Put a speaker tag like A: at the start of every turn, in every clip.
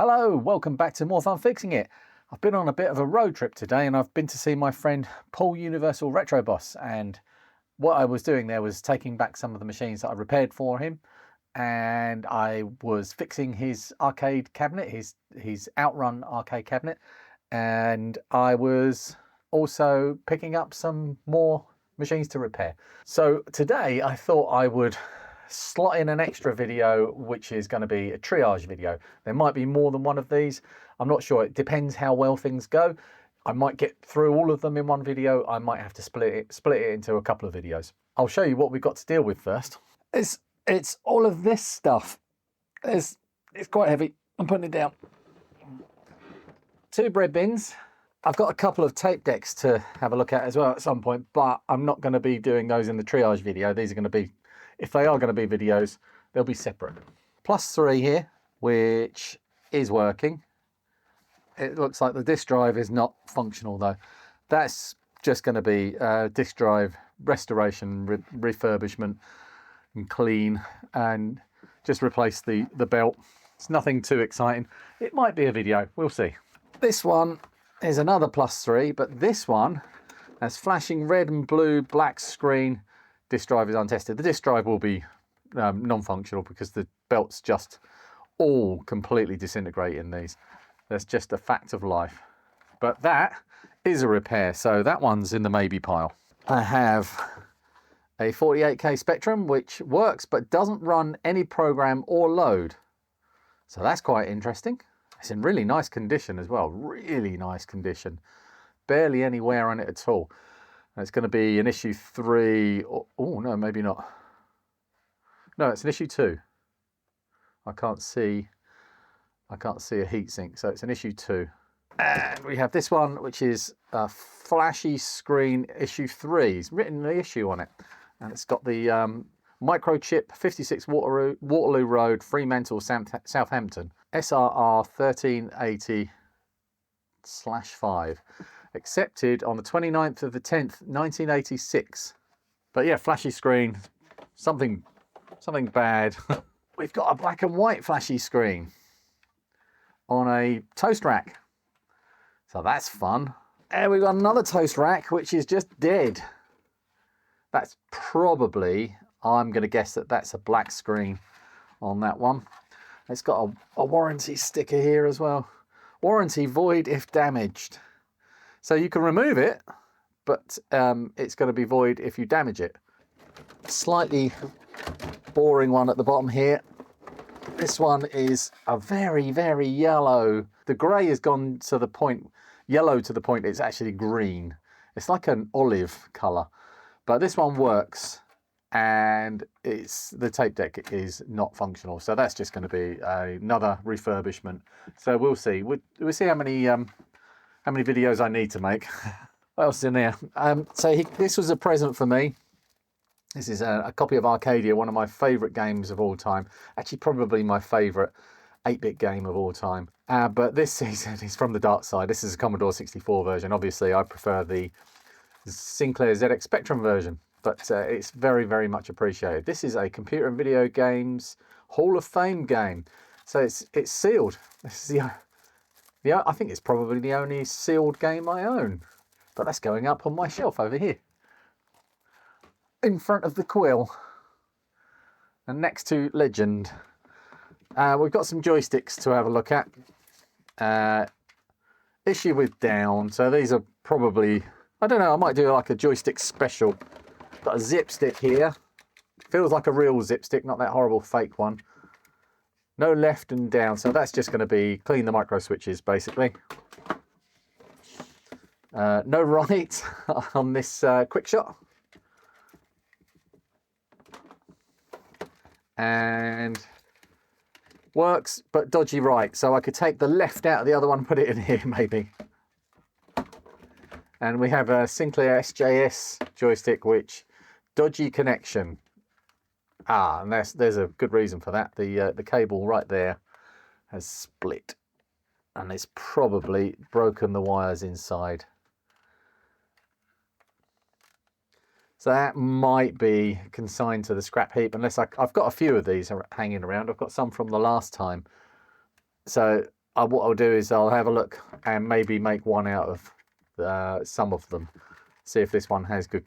A: Hello, welcome back to More Fun Fixing It. I've been on a bit of a road trip today and I've been to see my friend Paul Universal Retro Boss, and what I was doing there was taking back some of the machines that I repaired for him, and I was fixing his arcade cabinet, his Outrun arcade cabinet, and I was also picking up some more machines to repair. So today I thought I would slot in an extra video, which is going to be a triage video. There might be more than one of these. I'm not sure. It depends how well things go. I might get through all of them in one video. I might have to split it into a couple of videos. I'll show you what we've got to deal with first. It's all of this stuff. It's quite heavy. I'm putting it down. 2 bread bins. I've got a couple of tape decks to have a look at as well at some point, but I'm not going to be doing those in the triage video. These are going to be, if they are going to be videos, they'll be separate. +3 here, which is working. It looks like the disk drive is not functional though. That's just going to be disk drive restoration, refurbishment and clean, and just replace the belt. It's nothing too exciting. It might be a video, we'll see. This one is another +3, but this one has flashing red and blue black screen. Disk drive is untested. The disk drive will be non-functional because the belts just all completely disintegrate in these. That's just a fact of life. But that is a repair, so that one's in the maybe pile. I have a 48K Spectrum which works but doesn't run any program or load. So that's quite interesting. It's in really nice condition as well, really nice condition. Barely any wear on it at all. And it's going to be an issue 3. Oh no, maybe not. No, it's an issue 2. I can't see a heatsink, so it's an issue 2. And we have this one, which is a flashy screen issue 3. It's written the issue on it, and it's got the microchip 56 Waterloo Road, Fremantle, Southampton, SRR 1380/5. Accepted on the 29th of the 10th, 1986. But yeah, flashy screen, something bad. We've got a black and white flashy screen on a toast rack. So that's fun. And we've got another toast rack, which is just dead. That's probably, I'm going to guess that that's a black screen on that one. It's got a warranty sticker here as well. Warranty void if damaged. So you can remove it, but it's going to be void if you damage it. Slightly boring one at the bottom here. This one is a very, very yellow. The grey has gone to the point, yellow to the point it's actually green. It's like an olive colour. But this one works, and the tape deck is not functional. So that's just going to be another refurbishment. So we'll see. We'll see how many videos I need to make. What else is in there? This was a present for me. This is a copy of Arcadia, one of my favourite games of all time. Actually, probably my favourite 8-bit game of all time. But this season is from the dark side. This is a Commodore 64 version. Obviously, I prefer the Sinclair ZX Spectrum version, but it's very, very much appreciated. This is a Computer and Video Games Hall of Fame game. So it's sealed. This is I think it's probably the only sealed game I own. But that's going up on my shelf over here, in front of the quill and next to Legend. We've got some joysticks to have a look at. Issue with down, so these are probably, I don't know, I might do like a joystick special. Got a zip stick here. Feels like a real zip stick, not that horrible fake one. No left and down, so that's just going to be clean the micro switches basically. No right on this quick shot. And works, but dodgy right. So I could take the left out of the other one and put it in here maybe. And we have a Sinclair SJS joystick, which dodgy connection. And there's a good reason for that. The cable right there has split, and it's probably broken the wires inside. So that might be consigned to the scrap heap, unless I've got a few of these hanging around. I've got some from the last time. So what I'll do is I'll have a look and maybe make one out of some of them. See if this one has good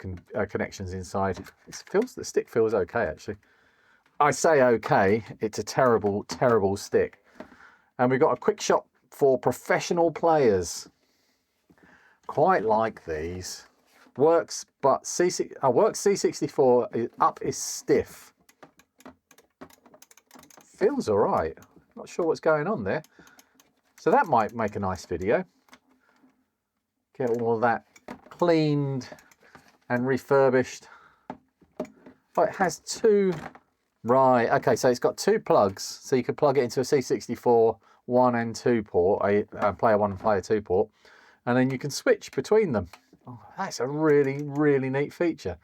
A: connections inside. The stick feels okay, actually. I say okay, it's a terrible, terrible stick. And we've got a quick shot for professional players. Quite like these. Works, but works C64 up is stiff. Feels all right. Not sure what's going on there. So that might make a nice video. Get all of that cleaned and refurbished. Oh, it has two. Right, okay, so it's got two plugs. So you can plug it into a C64 1 and 2 port, a player 1 and player 2 port. And then you can switch between them. Oh, that's a really, really neat feature.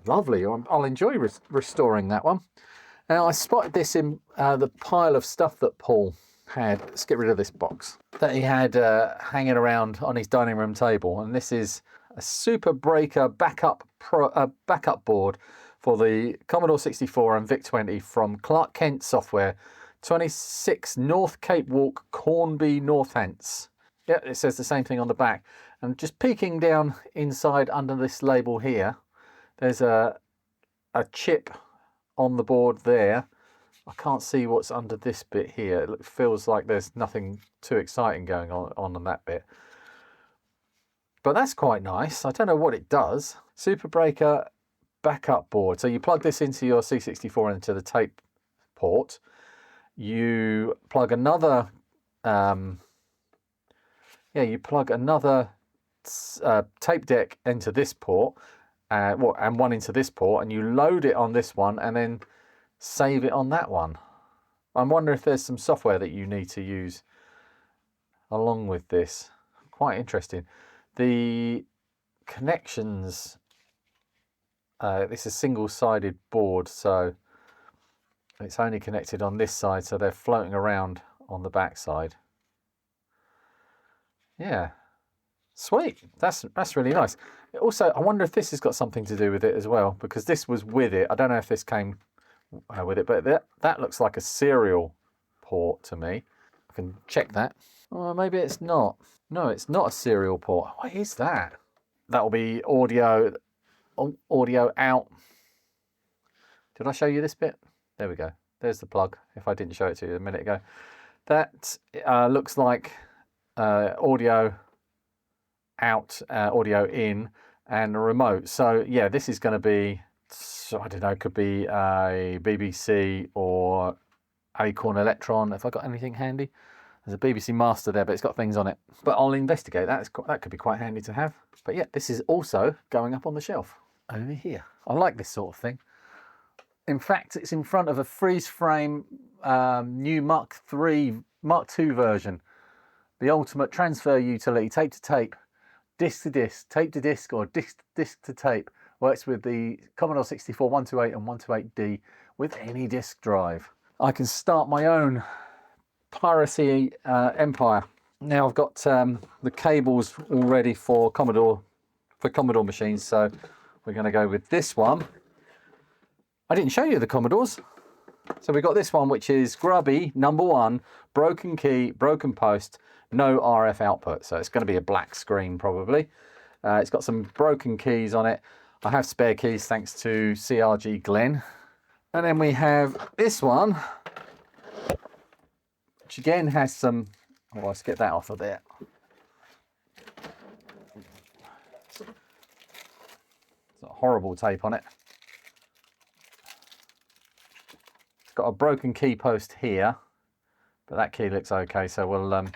A: Lovely. I'll enjoy restoring that one. Now, I spotted this in the pile of stuff that Paul had. Let's get rid of this box that he had hanging around on his dining room table. And this is a Super Breaker backup board for the Commodore 64 and VIC-20 from Clark Kent Software, 26 North Cape Walk, Cornby, Northants. Yeah, it says the same thing on the back. And just peeking down inside under this label here, there's a chip on the board there. I can't see what's under this bit here. It feels like there's nothing too exciting going on that bit. But that's quite nice. I don't know what it does. Super Breaker backup board. So you plug this into your C64 into the tape port. You plug another you plug another tape deck into this port, and one into this port, and you load it on this one and then save it on that one. I'm wondering if there's some software that you need to use along with this. Quite interesting. The connections, this is a single-sided board, so it's only connected on this side, so they're floating around on the back side. Yeah, sweet. That's really nice. Also, I wonder if this has got something to do with it as well, because this was with it. I don't know if this came with it, but that looks like a serial port to me. I can check that. Oh, maybe it's not. No, it's not a serial port. What is that? That'll be audio out. Did I show you this bit? There we go. There's the plug, if I didn't show it to you a minute ago. That looks like audio out, audio in, and a remote. So yeah, this is going to be, I don't know, could be a BBC or Acorn Electron. Have I got anything handy? There's a BBC Master there, but it's got things on it. But I'll investigate that. That could be quite handy to have. But yeah, this is also going up on the shelf over here. I like this sort of thing. In fact, it's in front of a freeze frame new Mark II version. The ultimate transfer utility, tape to tape, disc to disc, tape to disc, or disc to tape. Works with the Commodore 64 128 and 128D with any disc drive. I can start my own piracy empire. Now I've got the cables all ready for Commodore machines, so we're going to go with this one. I didn't show you the Commodores. So we've got this one, which is grubby, #1, broken key, broken post, no RF output. So it's going to be a black screen probably. It's got some broken keys on it. I have spare keys thanks to CRG Glenn. And then we have this one, which again has some, oh, let's get that off of there. It's got horrible tape on it. It's got a broken key post here, but that key looks okay, so we'll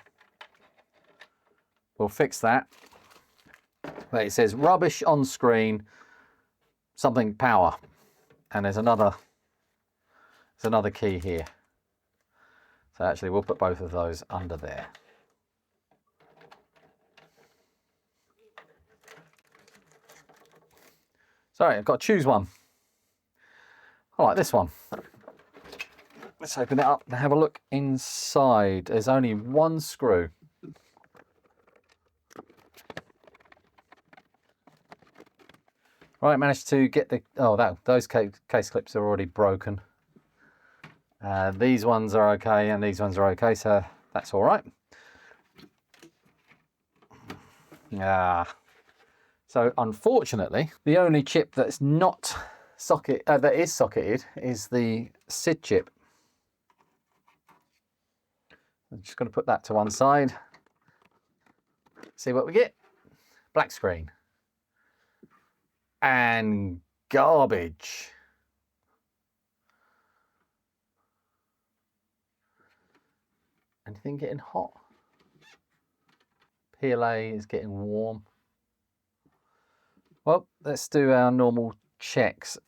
A: fix that. But it says rubbish on screen, something power, and there's another key here. So actually we'll put both of those under there. Sorry, I've got to choose one. I like this one. Let's open it up and have a look inside. There's only one screw. Right, managed to get the, those case clips are already broken. These ones are okay and these ones are okay, so that's all right. So unfortunately, the only chip that's not that is socketed is the SID chip. I'm just going to put that to one side. See what we get. Black screen. And garbage. Anything getting hot? PLA is getting warm. Well, let's do our normal checks.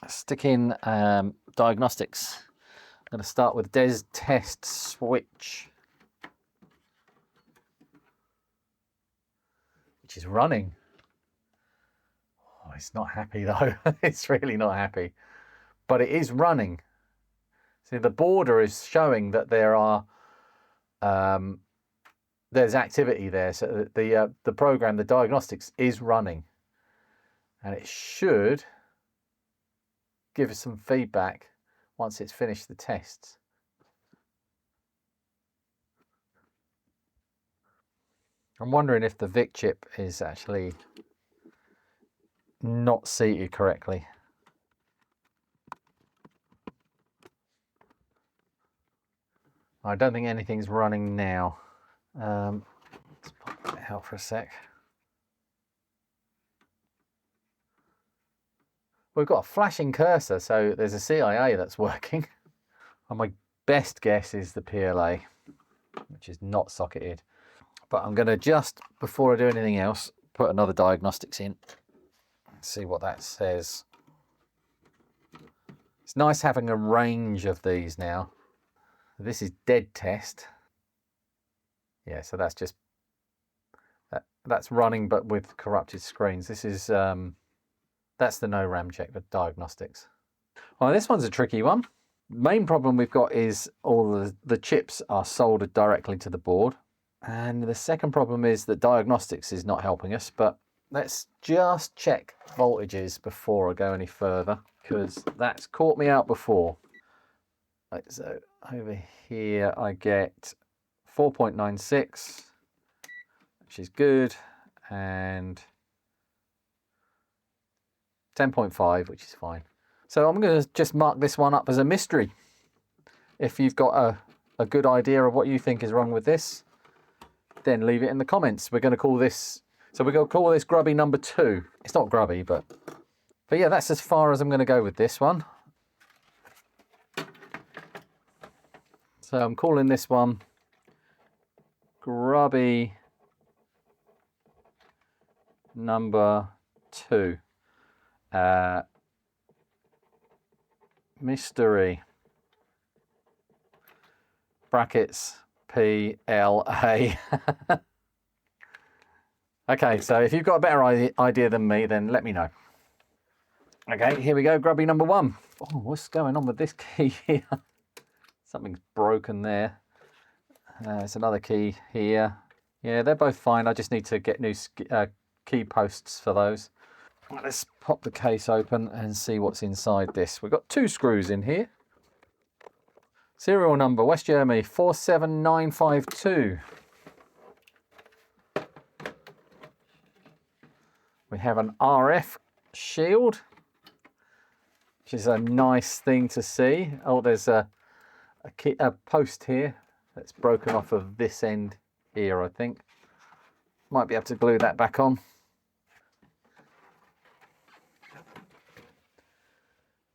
A: Stick in Diagnostics. I'm going to start with Des Test Switch, which is running. Oh, it's not happy though. It's really not happy, but it is running. See, the border is showing that there are there's activity there. So the program, the Diagnostics, is running, and it should give us some feedback once it's finished the tests. I'm wondering if the VIC chip is actually not seated correctly. I don't think anything's running now. Let's pop that out for a sec. We've got a flashing cursor, so there's a CIA that's working. And my best guess is the PLA, which is not socketed. But I'm going to just, before I do anything else, put another Diagnostics in. See what that says. It's nice having a range of these now. This is dead test. Yeah, so that's just that's running but with corrupted screens. This is that's the no RAM check, the Diagnostics. Well, this one's a tricky one. Main problem we've got is all the chips are soldered directly to the board. And the second problem is that Diagnostics is not helping us, but let's just check voltages before I go any further, because that's caught me out before. Right, so over here I get 4.96, which is good, and 10.5, which is fine. So I'm going to just mark this one up as a mystery. If you've got a good idea of what you think is wrong with this, then leave it in the comments. We're going to call this, so we're going to call this grubby number 2. It's not grubby, but yeah, that's as far as I'm going to go with this one. So I'm calling this one grubby number 2. Mystery. Brackets PLA. Okay, so if you've got a better idea than me, then let me know. Okay, here we go, grubby number 1. Oh, what's going on with this key here? Something's broken there. There's another key here. Yeah, they're both fine. I just need to get new key posts for those. Let's pop the case open and see what's inside this. We've got 2 screws in here. Serial number, West Germany, 47952. We have an RF shield, which is a nice thing to see. Oh, there's a post here that's broken off of this end here, I think. Might be able to glue that back on.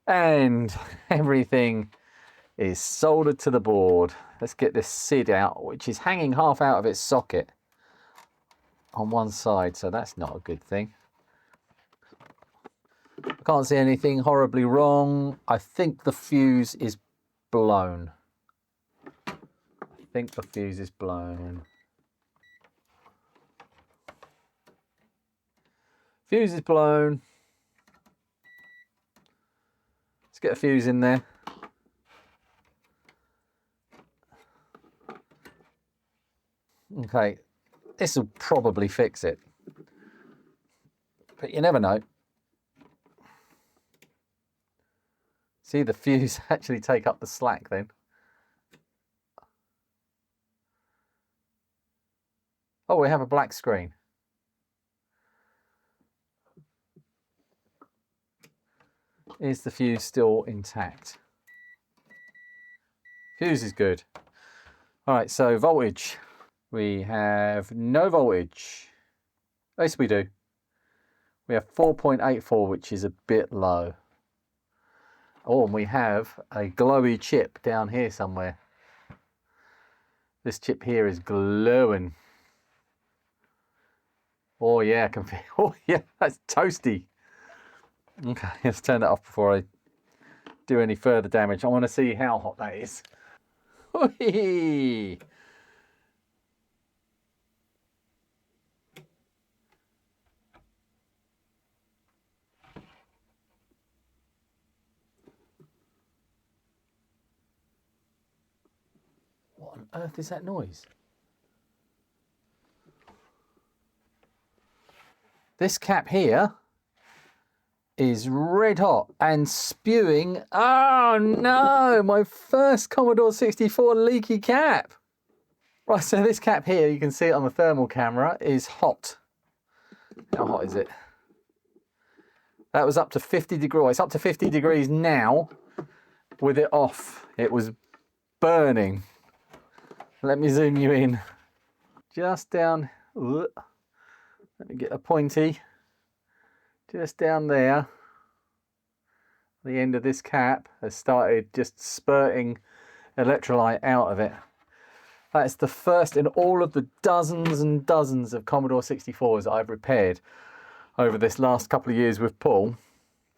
A: And everything is soldered to the board. Let's get this SID out, which is hanging half out of its socket on one side, so that's not a good thing. I can't see anything horribly wrong. I think the fuse is blown. Fuse is blown. Let's get a fuse in there. Okay, this will probably fix it, but you never know. See, the fuse actually take up the slack then. Oh, we have a black screen. Is the fuse still intact? Fuse is good. All right, so voltage. We have no voltage. Yes, we do. We have 4.84, which is a bit low. Oh, and we have a glowy chip down here somewhere. This chip here is glowing. Oh yeah, I can feel. Oh yeah, that's toasty. Okay, let's turn that off before I do any further damage. I want to see how hot that is. Whee! What on earth is that noise? This cap here is red hot and spewing. Oh no, my first Commodore 64 leaky cap. Right, so this cap here, you can see it on the thermal camera, is hot. How hot is it? That was up to 50 degrees. It's up to 50 degrees now with it off. It was burning. Let me zoom you in. Just down, let me get a pointy. Just down there, the end of this cap has started just spurting electrolyte out of it. That's the first in all of the dozens and dozens of Commodore 64s I've repaired over this last couple of years with Paul.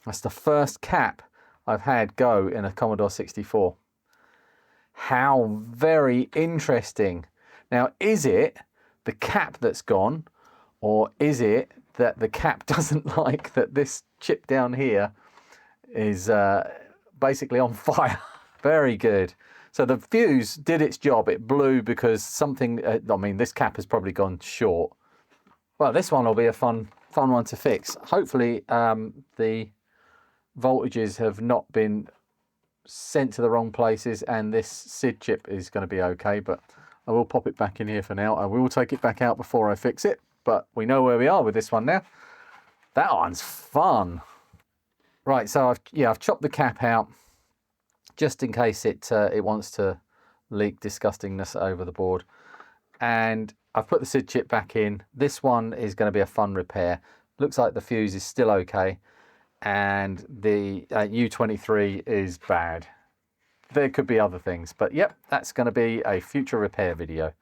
A: That's the first cap I've had go in a Commodore 64. How very interesting. Now, is it the cap that's gone, or is it that the cap doesn't like that this chip down here is basically on fire? Very good. So the fuse did its job. It blew because something, I mean, this cap has probably gone short. Well, this one will be a fun one to fix. Hopefully the voltages have not been sent to the wrong places and this SID chip is going to be okay, but I will pop it back in here for now. I will take it back out before I fix it, but we know where we are with this one now. That one's fun. Right, so I've chopped the cap out just in case it wants to leak disgustingness over the board, and I've put the SID chip back in. This one is going to be a fun repair. Looks like the fuse is still okay, and the U23 is bad. There could be other things, but yep, that's going to be a future repair video.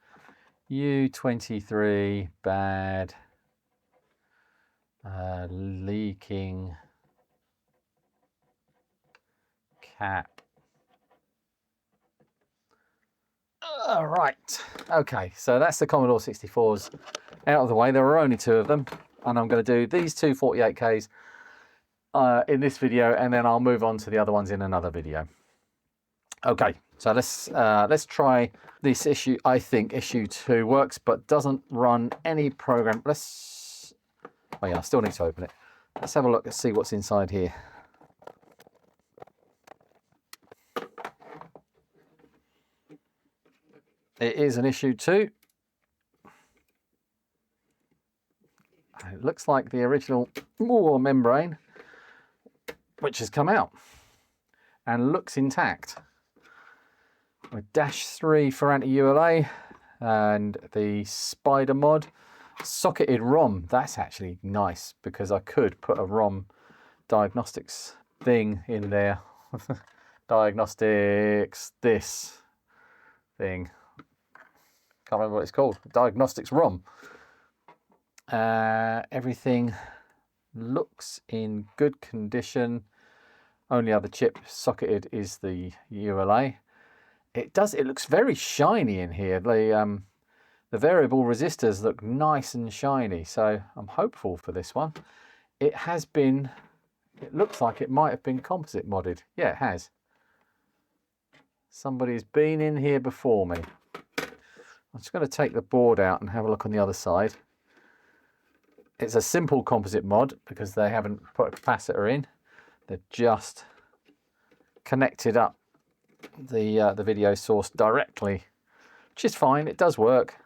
A: U23 bad, leaking cap. All right, okay, so that's the Commodore 64s out of the way. There are only two of them, and I'm going to do these two 48Ks in this video, and then I'll move on to the other ones in another video. Okay, so let's try this issue. I think issue 2 works, but doesn't run any program. Oh yeah, I still need to open it. Let's have a look and see what's inside here. It is an issue 2. It looks like the original membrane, which has come out and looks intact. With -3 for anti-ULA and the Spider mod. Socketed ROM, that's actually nice because I could put a ROM Diagnostics thing in there. Diagnostics, this thing. Can't remember what it's called. Diagnostics ROM. Everything looks in good condition. Only other chip socketed is the ULA. It looks very shiny in here. The variable resistors look nice and shiny, so I'm hopeful for this one. It looks like it might have been composite modded. Yeah, it has. Somebody's been in here before me. I'm just going to take the board out and have a look on the other side. It's a simple composite mod because they haven't put a capacitor in. They've just connected up the video source directly, which is fine. It does work.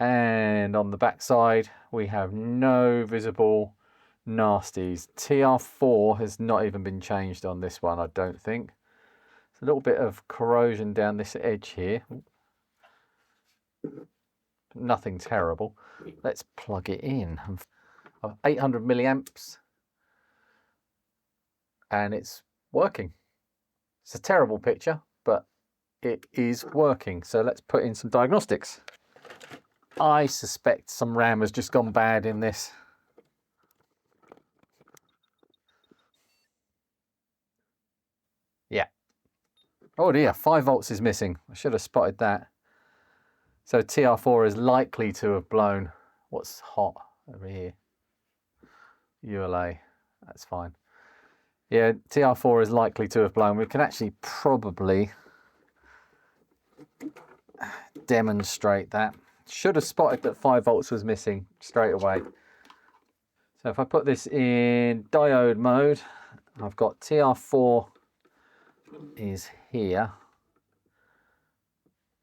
A: And on the back side, we have no visible nasties. TR4 has not even been changed on this one, I don't think. It's a little bit of corrosion down this edge here. Nothing terrible. Let's plug it in. 800 milliamps. And it's working. It's a terrible picture, but it is working. So let's put in some diagnostics. I suspect some RAM has just gone bad in this. Yeah. Oh dear, 5 volts is missing. I should have spotted that. So TR4 is likely to have blown. What's hot over here? ULA, that's fine. Yeah, TR4 is likely to have blown. We can actually probably demonstrate that. Should have spotted that 5 volts was missing straight away. So if I put this in diode mode, I've got TR4 is here.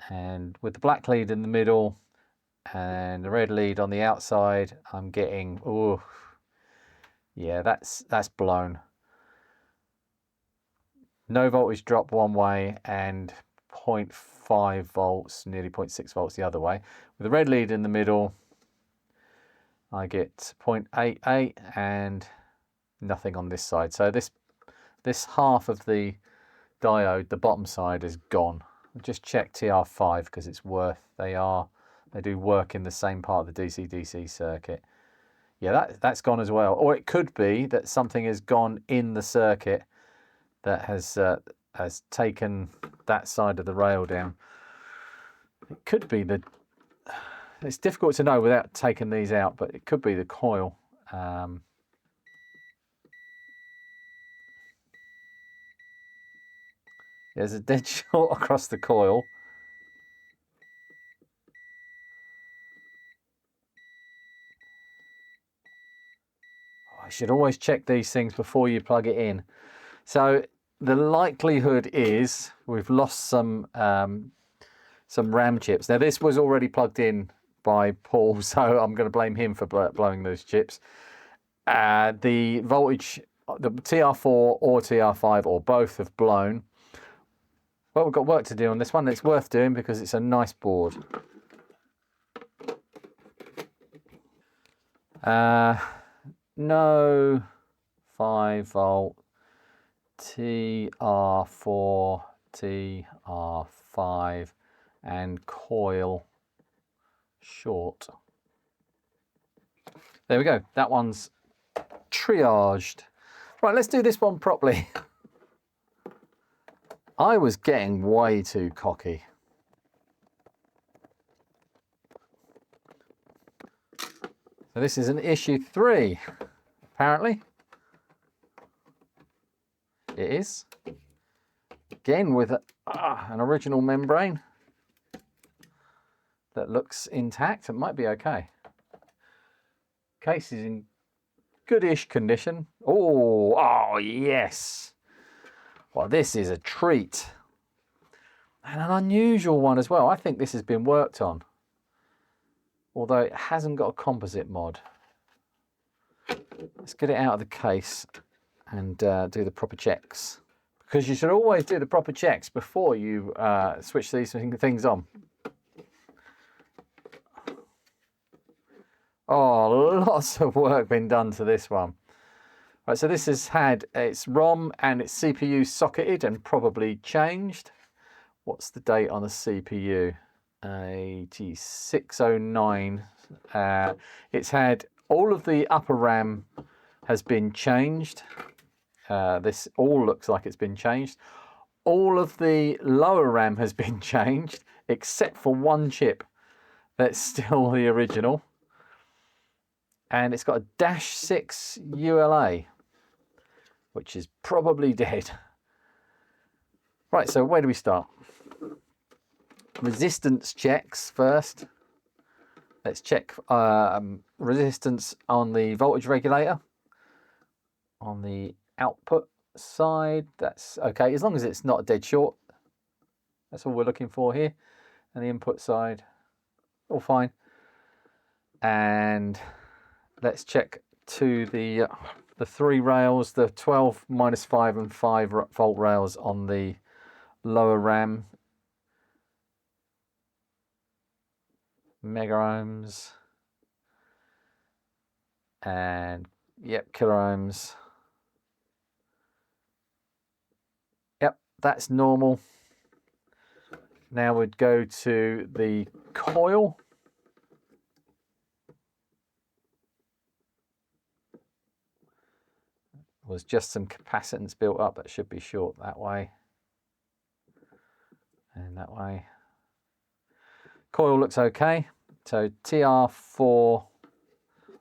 A: And with the black lead in the middle and the red lead on the outside, I'm getting, oh, yeah, that's blown. No voltage drop one way and 0.5 volts, nearly 0.6 volts the other way. With the red lead in the middle, I get 0.88 and nothing on this side. So this half of the diode, the bottom side, is gone. I'll just check TR5 because it's worth, they do work in the same part of the DC-DC circuit. Yeah, that's gone as well. Or it could be that something has gone in the circuit that has taken that side of the rail down. It could be it's difficult to know without taking these out, but it could be the coil. There's a dead short across the coil. I should always check these things before you plug it in. So the likelihood is we've lost some RAM chips. Now this was already plugged in by Paul, so I'm going to blame him for blowing those chips. The voltage, the TR4 or TR5 or both have blown. Well, we've got work to do on this one. It's worth doing because it's a nice board. No 5 volt TR4, TR5 and coil short. There we go. That one's triaged. Right, let's do this one properly. I was getting way too cocky. So this is an issue 3, apparently. It is. Again with an original membrane that looks intact. It might be okay. Case is in goodish condition. Oh yes. Well, this is a treat. And an unusual one as well. I think this has been worked on. Although it hasn't got a composite mod. Let's get it out of the case and do the proper checks. Because you should always do the proper checks before you switch these things on. Oh, lots of work been done to this one. Right, so this has had its ROM and its CPU socketed and probably changed. What's the date on the CPU? 8609. It's had all of the upper RAM has been changed. This all looks like it's been changed. All of the lower RAM has been changed, except for one chip that's still the original. And it's got a -6 ULA, which is probably dead. Right, so where do we start? Resistance checks first. Let's check resistance on the voltage regulator. On the output side, that's okay, as long as it's not a dead short. That's all we're looking for here. And the input side, all fine. And let's check to the 3 rails, the 12, -5 and 5 volt rails on the lower RAM. Mega ohms. And yep, kilo ohms. Yep, that's normal. Now we'd go to the coil. Was just some capacitance built up that should be short that way and that way. Coil looks okay. So TR4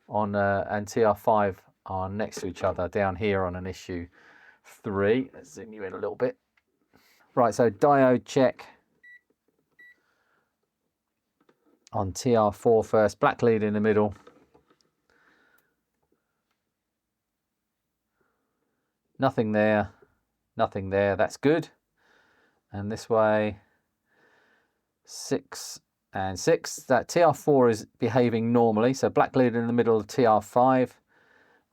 A: on and TR5 are next to each other down here on an issue 3. Let's zoom you in a little bit. Right, so diode check on TR4 first. Black lead in the middle. Nothing there, nothing there. That's good. And this way, 6 and 6. That TR4 is behaving normally. So black lead in the middle of TR5.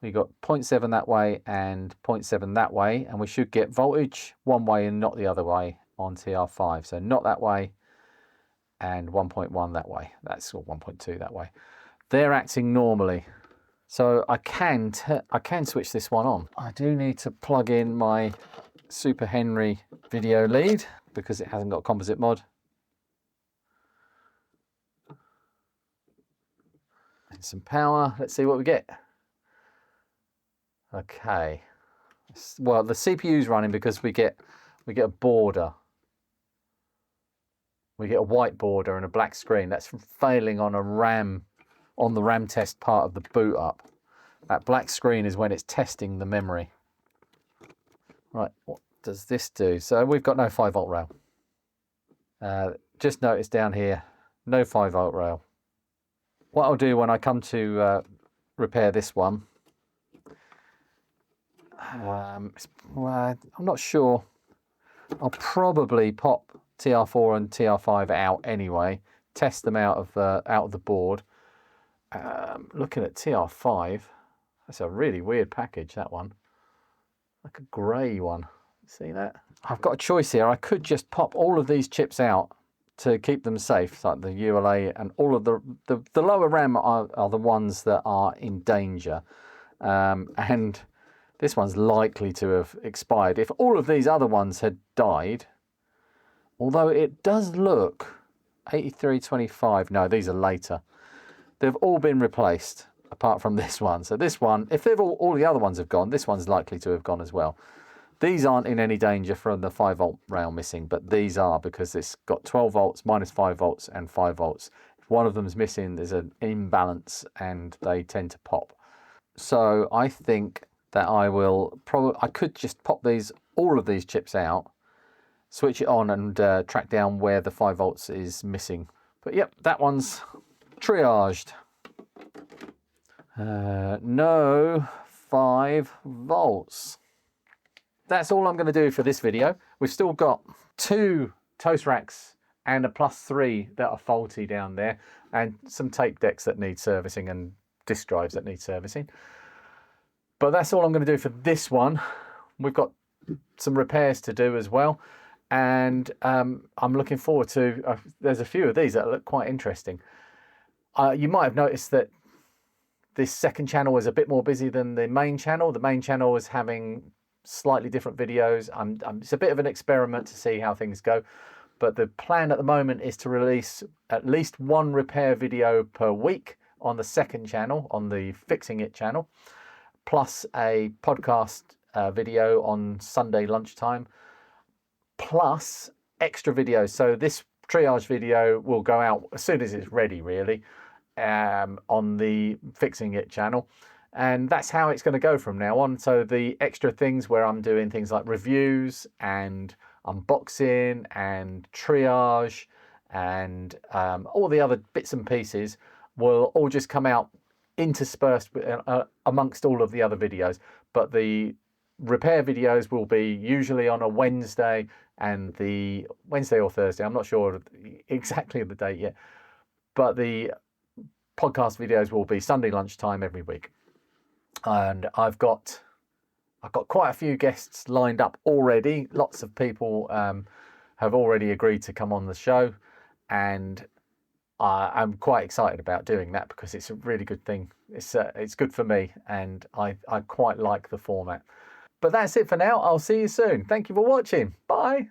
A: We got 0.7 that way and 0.7 that way, and we should get voltage one way and not the other way on TR5. So not that way and 1.1 that way. That's 1.2 that way. They're acting normally. So I can switch this one on. I do need to plug in my Super Henry video lead because it hasn't got composite mod. And some power. Let's see what we get. Okay. Well, the CPU's running because we get a border. We get a white border and a black screen. That's failing on a RAM, on the RAM test part of the boot up. That black screen is when it's testing the memory. Right, what does this do? So we've got no 5 volt rail. Just notice down here, no 5 volt rail. What I'll do when I come to repair this one, well, I'm not sure. I'll probably pop TR4 and TR5 out anyway, test them out of the board. Looking at TR5, that's a really weird package, that one. Like a grey one. See that? I've got a choice here. I could just pop all of these chips out to keep them safe, like the ULA, and all of the lower RAM are the ones that are in danger. And this one's likely to have expired. If all of these other ones had died, although it does look 8325, no, these are later. They've all been replaced apart from this one. So this one, if they've all the other ones have gone, this one's likely to have gone as well. These aren't in any danger from the 5 volt rail missing, but these are because it's got 12 volts, -5 volts and 5 volts. If one of them's missing, there's an imbalance and they tend to pop. So I think that I could just pop all of these chips out, switch it on and track down where the 5 volts is missing. But yep, that one's triaged. No 5 volts. That's all I'm going to do for this video. We've still got 2 toast racks and a +3 that are faulty down there, and some tape decks that need servicing and disk drives that need servicing. But that's all I'm going to do for this one. We've got some repairs to do as well, and I'm looking forward to there's a few of these that look quite interesting. You might have noticed that this second channel is a bit more busy than the main channel. The main channel is having slightly different videos. It's a bit of an experiment to see how things go, but the plan at the moment is to release at least 1 repair video per week on the second channel, on the Fixing It channel, plus a podcast video on Sunday lunchtime, plus extra videos. So this triage video will go out as soon as it's ready, really, on the Fixing It channel. And that's how it's going to go from now on. So the extra things where I'm doing things like reviews and unboxing and triage and all the other bits and pieces will all just come out interspersed amongst all of the other videos. But the repair videos will be usually on a Wednesday, and the Wednesday or Thursday, I'm not sure exactly the date yet, but the podcast videos will be Sunday lunchtime every week. And I've got quite a few guests lined up already. Lots of people have already agreed to come on the show, and I'm quite excited about doing that because it's a really good thing. It's good for me, and I quite like the format. But that's it for now. I'll see you soon. Thank you for watching. Bye.